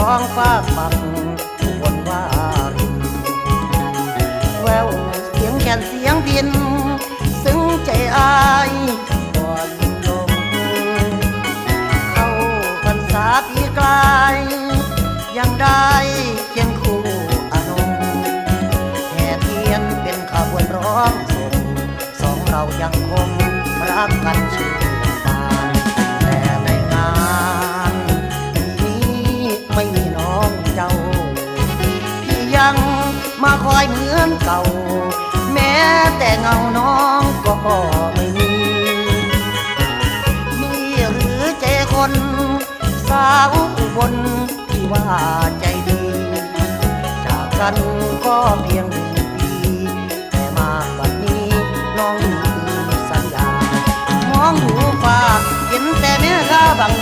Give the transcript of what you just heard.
องฟ้าฝั่งบนว่ารินแววเสียงแคนเสียงดินซึ้งใจอายก่อนลมเข้าพรรษาปีกลายยังได้เคียงคู่อนงแห่เทียนเป็นขบวนร้องส่งสองเรายังคงรักกันชื่นบานแต่ในงานนี้ไม่มีน้องเจ้าพี่ยังมาคอยเหมือนเก่าแม้แต่เงาน้องก็ไม่มีนี่หรือใจคนสาวอุบลที่ว่าใจดีจากกันก็เพียง1 ปีแต่มาวันนี้น้องลืมสัญญามองหูฟ้าเห็นแต่แม่ข้าบัง